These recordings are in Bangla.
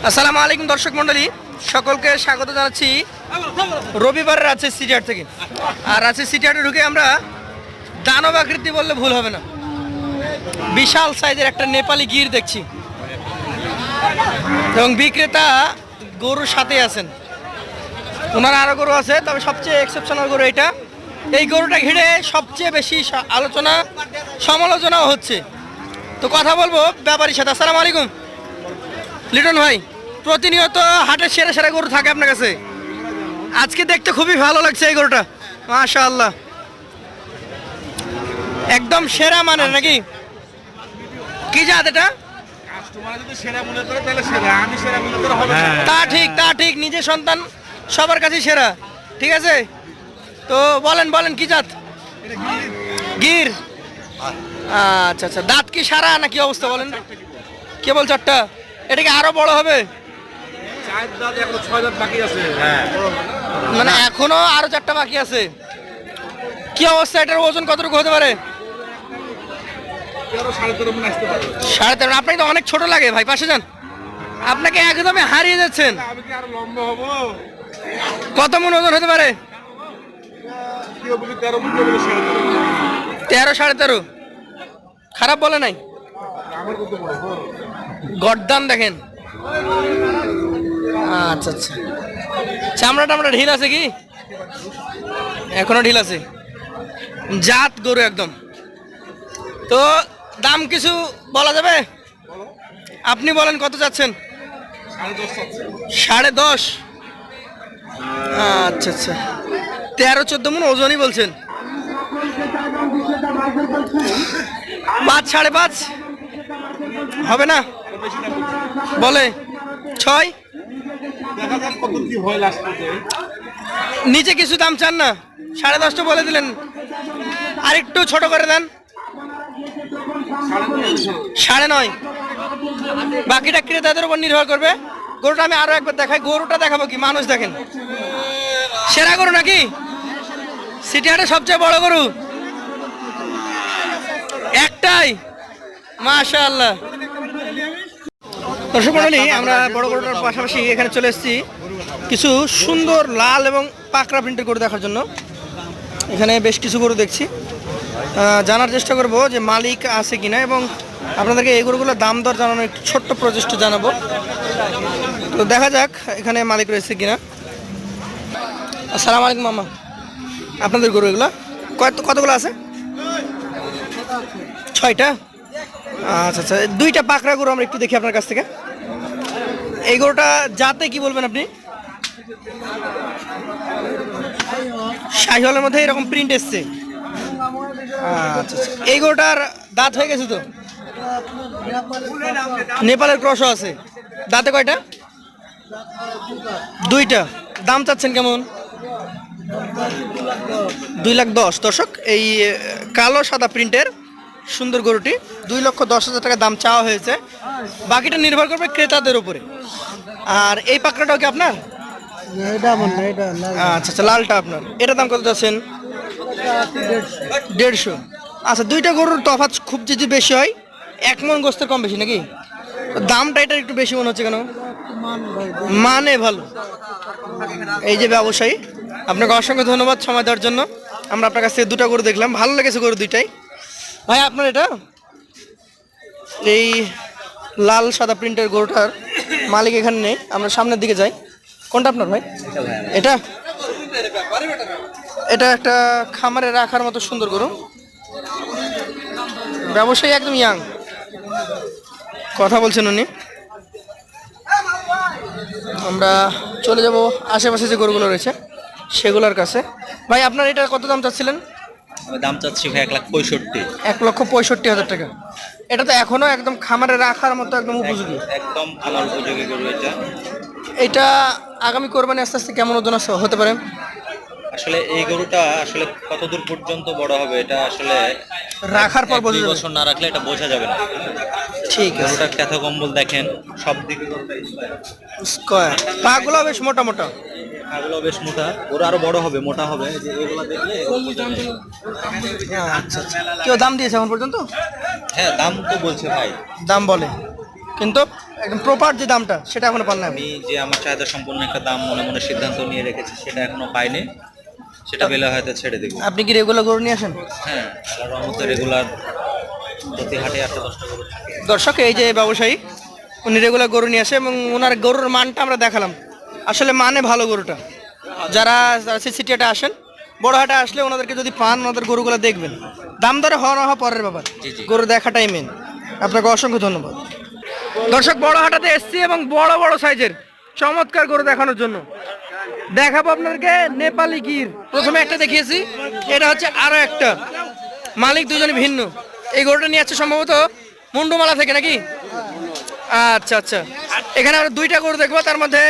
আসসালামু আলাইকুম দর্শক মণ্ডলী, সকলকে স্বাগত জানাচ্ছি রবিবারের রাজশাহী সিটি হাট থেকে। আর রাজশাহী সিটি হাটে ঢুকে আমরা দানব আকৃতি বললে ভুল হবে না, বিশাল সাইজের একটা নেপালি গির দেখছি এবং বিক্রেতা গরুর সাথে আছেন। ওনার আরও গরু আছে, তবে সবচেয়ে এক্সেপশনাল গরু এটা। এই গরুটা ঘিরে সবচেয়ে বেশি আলোচনা সমালোচনাও হচ্ছে। তো কথা বলবো ব্যাপারীর সাথে। আসসালামু আলাইকুম লিটন ভাই, প্রতিনিয়ত হাটের সেরা সেরা গরু থাকে আপনার কাছে, আজকে দেখতে খুবই ভালো লাগছে এই গরুটা, মাশাআল্লাহ একদম সেরা মানের নাকি? কি জাত এটা? তা ঠিক নিজের সন্তান সবার কাছে সেরা, ঠিক আছে। তো বলেন কি জাত? গির। আচ্ছা আচ্ছা, দাঁত কি সারা নাকি অবস্থা বলেন? কেবল চারটা, এটা কি আরো বড় হবে? মানে এখনো আরো চারটা বাকি আছে। কি অবস্থা, এটার ওজন কতটুকু হতে পারে? 13.5। আপনাকে তো অনেক ছোট লাগে ভাই, পাশে যান, আপনাকে একদমই হারিয়ে যাচ্ছেন। কত মন ওজন হতে পারে? 13, 13.5। খারাপ বলে নাই। গর্দান দেখেন। আচ্ছা আচ্ছা, চামড়া টামড়া ঢিল আছে কি? এখনো ঢিল আছে। জাত গরু একদম। তো দাম কিছু বলা যাবে? আপনি বলেন কত যাচ্ছেন? 10.5। আচ্ছা আচ্ছা, 13-14 মন ওজনই বলছেন। 5, 5.5 হবে না বলে? 6 নিচে কিছু দাম চান না? 10.5টা বলে দিলেন, আর একটু ছোট করে দেন। 9.5। বাকিটা ক্রেতাদের উপর নির্ভর করবে। গরুটা আমি আরো একবার দেখাই, গরুটা দেখাবো কি মানুষ দেখেন। সেরা গরু নাকি? সিটি হাটে সবচেয়ে বড় গরু একটাই, মাশাআল্লাহ। দর্শক মণ্ডলী, আমরা বড় গরুটার পাশাপাশি এখানে চলে এসেছি কিছু সুন্দর লাল এবং পাকড়া প্রিন্টের গরু দেখার জন্য। এখানে বেশ কিছু গরু দেখছি, জানার চেষ্টা করব যে মালিক আছে কিনা এবং আপনাদেরকে এই গরুগুলোর দাম দর জানানোর একটু ছোট্ট প্রচেষ্টা জানাবো। তো দেখা যাক এখানে মালিক রয়েছে কিনা। আসসালামু আলাইকুম মামা, আপনাদের গরু এগুলো কতগুলো আছে? 6টা। আচ্ছা আচ্ছা, 2টা পাকড়া গরু আমরা একটু দেখি আপনার কাছ থেকে। এই গরুটা জাতে কি বলবেন আপনি? শাহিওয়ালের মধ্যে এরকম প্রিন্ট এসছে। আচ্ছা আচ্ছা, এই গরুটার দাঁত হয়ে গেছে তো? নেপালের ক্রসও আছে। দাঁতে কয়টা? 2টা। দাম চাচ্ছেন কেমন? 2,10,000। দর্শক, এই কালো সাদা প্রিন্টের সুন্দর গরুটি 2,10,000 টাকা দাম চাওয়া হয়েছে। বাকিটা নির্ভর করবে ক্রেতাদের উপরে। আর এই পাকড়াটাও কি আপনার? আচ্ছা আচ্ছা, লালটা আপনার। এটার দাম কত যাচ্ছেন? 150। আচ্ছা, 2টা গরুর তফাৎ খুব যদি বেশি হয়, 1 মন গোস্তের কম বেশি নাকি? দামটা এটা একটু বেশি মনে হচ্ছে কেন? মানে ভালো। এই যে ব্যবসায়ী, আপনাকে অসংখ্য ধন্যবাদ সময় দেওয়ার জন্য। আমরা আপনার কাছ থেকে 2টা গরু দেখলাম, ভালো লেগেছে গরু 2টাই। ভাই আপনার এটা এই লাল সাদা প্রিন্টের গরুটার মালিক এখানে নেই, আমরা সামনের দিকে যাই। কোনটা আপনার ভাই? এটা এটা একটা খামারে রাখার মতো সুন্দর গরু, ব্যবসায়ী একদম ইয়াং, কথা বলছেন উনি। আমরা চলে যাব আশেপাশে যে গরুগুলো রয়েছে সেগুলোর কাছে। ভাই আপনার এটা কত দাম চাচ্ছিলেন? দাম চাচ্ছি ভাই 1,65,000। 1,65,000 টাকা। এটা তো এখনো একদম খামারে রাখার মতো একদম উপযোগী, একদম আমার উপযোগী গরু এটা। এটা আগামী কোরবানি আস্তে আস্তে কেমন ওজন হতে পারে? আসলে এই গরুটা আসলে কতদূর পর্যন্ত বড় হবে এটা আসলে রাখার পর বোঝা যাবে। বছর না রাখলে এটা বোঝা যাবে না। ঠিক আছে। গরুটার ক্যাথা কম্বল দেখেন, সব দিকে গরুটা স্কয়ার, পাগুলো বেশ মোটা মোটা, পাগুলো বেশ মোটা। ওরা আরো বড় হবে, মোটা হবে। যে এগুলো দেখলে আচ্ছা আচ্ছা, কেউ দাম দিয়েছে এখন পর্যন্ত? হ্যাঁ, দাম তো বলছে ভাই, দাম বলে, কিন্তু একদম প্রপার যে দামটা সেটা এখনো পান না আপনি? আমি যে আমার চাহিদা সম্পূর্ণ একটা দাম মনে মনে সিদ্ধান্ত নিয়ে রেখেছি সেটা এখনো পাইনি, সেটা পেলে হয়তো ছেড়ে দেবো। আপনি কি রেগুলার গরু নিয়ে আসেন? হ্যাঁ, আল্লাহর রহমতে রেগুলার প্রতি হাটে 8-10টা গরু থাকে। দর্শক, এই যে ব্যবসায়ী উনি রেগুলার গরু নিয়ে আসে এবং ওনার গরুর মানটা আমরা দেখালাম। আসলে মানে ভালো গরুটা। যারা সিটিতে আসেন, বড় হাটে আসলে ওনাদেরকে যদি পান, ওনাদের গরুগুলো দেখবেন। দাম দরে হওয়া না হওয়া পরের ব্যাপার, জি, জি। গরু দেখাটাই মেন। আপনাকে অসংখ্য ধন্যবাদ। দর্শক, বড় হাটাতে এসছি এবং বড় বড় সাইজের চমৎকার গরু দেখানোর জন্য দেখাবো আপনাদেরকে নেপালি গির। প্রথমে একটা দেখিয়েছি, এটা হচ্ছে আরো একটা, মালিক দুজনে ভিন্ন। এই গরুটা নিয়ে আসছে সম্ভবত মুন্ডুমালা থেকে নাকি? আচ্ছা আচ্ছা, এখানে আমরা দুইটা গরু দেখবো, তার মধ্যে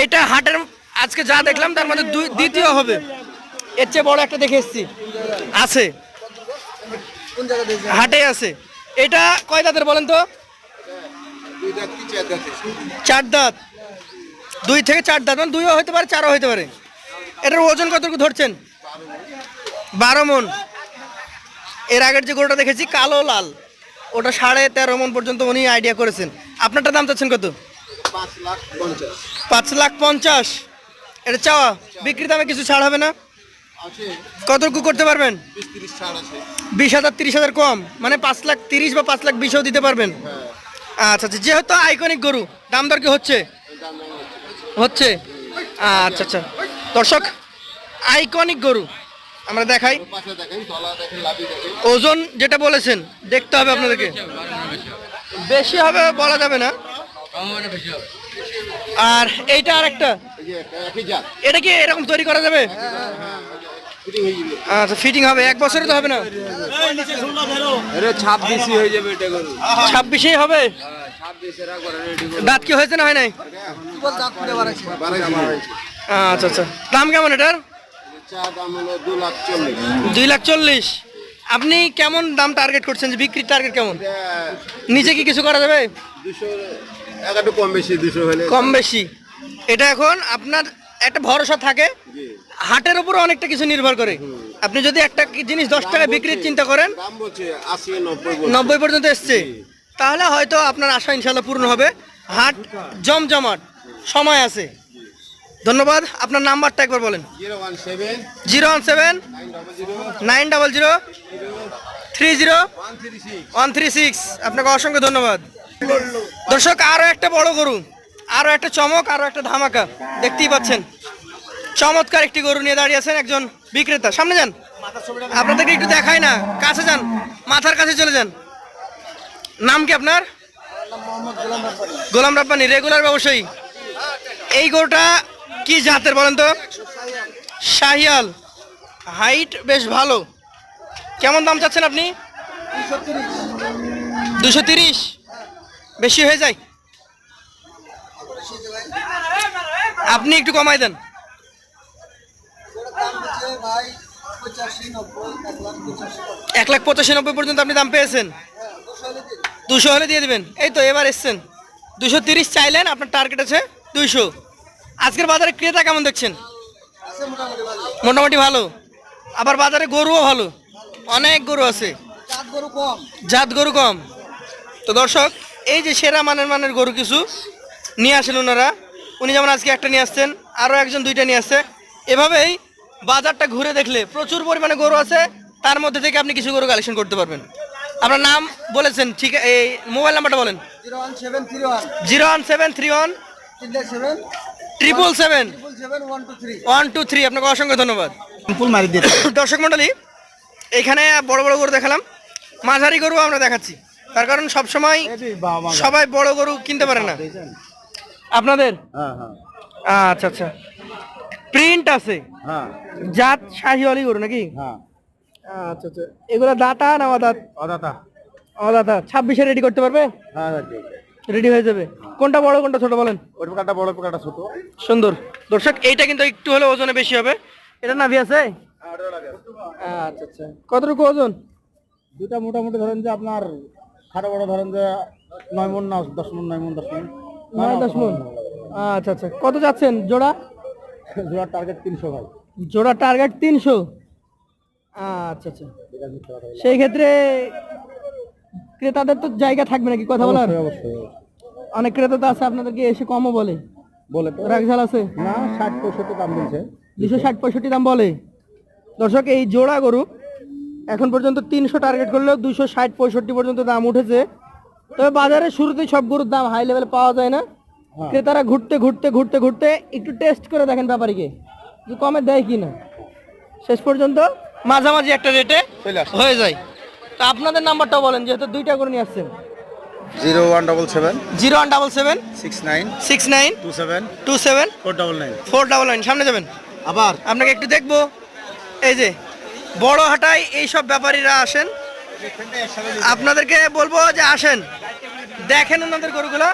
এইটা হাটের আজকে যা দেখলাম তার মধ্যে দ্বিতীয় হবে। এর চেয়ে বড় একটা দেখে এসছি, আছে হাটে আছে। এটা কয় দাঁতের বলেন তো? 4 দাঁত, 2 থেকে 4 দাঁত, মানে 2ও হতে পারে 4ও হতে পারে। এটার ওজন কতটুকু ধরছেন? 12 মন। এর আগের যে গরুটা দেখেছি কালো লাল, ওটা 13.5 মন পর্যন্ত উনি আইডিয়া করেছেন। আপনারটা দাম চাচ্ছেন কত? 5,50,000। এটা চাওয়া, বিক্রি দামে কিছু ছাড় হবে না? কতটুকু করতে পারবেন? 20,000 30,000 কম, মানে 5,30,000 বা 5,20,000 দিতে পারবেন? আচ্ছা আচ্ছা, যেহেতু আইকনিক গরু, দাম দর কি হচ্ছে? হচ্ছে। আচ্ছা আচ্ছা, দর্শক আইকনিক গরু আমরা দেখাই। ওজন যেটা বলেছেন দেখতে হবে আপনাদেরকে, বেশি হবে বলা যাবে না। আর এইটা আরেকটা, এটা কি এরকম তৈরি করা যাবে? আচ্ছা, ফিটিং হবে, 1 বছরে তো হবে না? 26 হয়ে যাবে এটা গরু। 26-এই হবে? দাঁত কি হয়েছে না হয় নাই? আচ্ছা আচ্ছা, দাম কেমন এটার? দাম হলো 2,40,000। 2,40,000। আপনি কেমন দাম টার্গেট করছেন, যে বিক্রির টার্গেট কেমন? নিচে কি কিছু করা যাবে? 200 একটু কম বেশি, 200 হলে কম বেশি। এটা এখন আপনার একটা ভরসা থাকে, হাটের উপর অনেকটা কিছু নির্ভর করে। আপনি যদি একটা জিনিস 10 টাকা বিক্রির চিন্তা করেন, দাম বলছে 80 90 পর্যন্ত এসছে, তাহলে হয়তো আপনার আশা ইনশাল্লাহ পূর্ণ হবে। হাট জমজমাট, সময় আছে। ধন্যবাদ। আপনার নাম্বারটা একবার বলেন। 017 017 900 30 136। 136। আপনাকে অসংখ্য ধন্যবাদ। দর্শক, আরো একটা বড় গরু, আরো একটা চমক, আরো একটা ধামাকা দেখতেই পাচ্ছেন। চমৎকার একটি গরু নিয়ে দাঁড়িয়ে আছেন একজন বিক্রেতা। সামনে যান, আপনাদেরকে একটু দেখাই না, কাছে যান, মাথার কাছে চলে যান। নাম কি আপনার? গোলাম রাব্বানি, রেগুলার ব্যবসায়ী। এই গরুটা কি জাতের বলেন তো? শাহিয়াল, হাইট বেশ ভালো। কেমন দাম চাচ্ছেন আপনি? 230। বেশি হয়ে যায়, আপনি একটু কমাই দেন। 1,85,000 পর্যন্ত আপনি দাম পেয়েছেন? 200 হলে দিয়ে দিবেন। এই তো এবার এসছেন, 230 চাইলেন, আপনার টার্গেট আছে 200। আজকের বাজারে ক্রেতা কেমন দেখছেন? মোটামুটি ভালো। আবার বাজারে গরুও ভালো, অনেক গরু আছে, জাত গরু কম। তো দর্শক, এই যে সেরা মানের গরু কিছু নিয়ে আসেন ওনারা। উনি যেমন আজকে একটা নিয়ে আসছেন, আরও একজন 2টা নিয়ে আসছে। এভাবেই বাজারটা ঘুরে দেখলে প্রচুর পরিমাণে গরু আছে, তার মধ্যে থেকে আপনি কিছু গরু কালেকশন করতে পারবেন। আপনার নাম বলেছেন, ঠিক? এই মোবাইল নাম্বারটা বলেন। 01731 777 123। আপনাকে অসংখ্য ধন্যবাদ। দর্শক মণ্ডলী, এখানে বড় বড় গরু দেখালাম, মাঝারি গরু আমরা দেখাচ্ছি, তার কারণ সবসময় সবাই বড় গরু কিনতে পারে না। আপনাদের? আচ্ছা আচ্ছা, প্রিন্ট আছে, জাত শাহিওয়ালি গরু নাকি? আচ্ছা আচ্ছা, এগুলো দাতা না অদাত? অদাতা। 26-এ রেডি করতে পারবে? রেডি হয়ে যাবে। কোনটা বড় কোনটা ছোট বলেন? ওটা বড় পোকাটা ছোট। সুন্দর। দর্শক, এইটা কিন্তু একটু হলে ওজনে বেশি হবে। এটা নাভি আছে? আচ্ছা আচ্ছা, কতটুকু ওজন? দুটা মোটামুটি ধরেন যে আপনার খাটো বড় ধরেন যে 9 মণ না 10 মণ, 9 মণ 10 মণ। 9-10 মণ। আচ্ছা আচ্ছা, কত যাচ্ছেন জোড়া? জোড়ার টার্গেট 300 ভাই। জোড়া টার্গেট 300। আচ্ছা আচ্ছা, সেই ক্ষেত্রে ক্রেতাদের তো জায়গা থাকবে নাকি কথা বলার? অবশ্যই অবশ্যই অনেক ক্রেতা তো আছে আপনাদেরকে এসে কমও বলে, বলে তো রাগঝাল আছে না 60-65 দাম বলছে। 260-65 দাম বলে। দর্শক এই জোড়া গরু এখন পর্যন্ত 300 টার্গেট করলেও 260-65 পর্যন্ত দাম উঠেছে। তবে বাজারে শুরুতেই সব গরুর দাম হাই লেভেলে পাওয়া যায় না। ক্রেতারা ঘুরতে ঘুরতে ঘুরতে ঘুরতে একটু টেস্ট করে দেখেন ব্যাপারীকে যে কমে দেয় কিনা, শেষ পর্যন্ত মাঝামাঝি একটা রেটে হয়ে যায়। তো আপনাদের নাম্বারটা বলেন, যেহেতু দুইটা গরু নিয়ে আসছেন। 0177 0177 69 69 27 27 499 499 সামনে যাবেন। আবার আপনাকে একটু দেখবো, এই যে বড় হাটায় এইসব ব্যাপারীরা আসেন, আপনাদেরকে বলবো যে আসেন দেখেন ওনাদের গরুগুলো,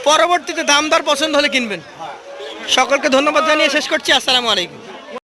পরবর্তীতে দাম দর পছন্দ হলে কিনবেন। সকলকে ধন্যবাদ জানিয়ে শেষ করছি। আসসালামু আলাইকুম।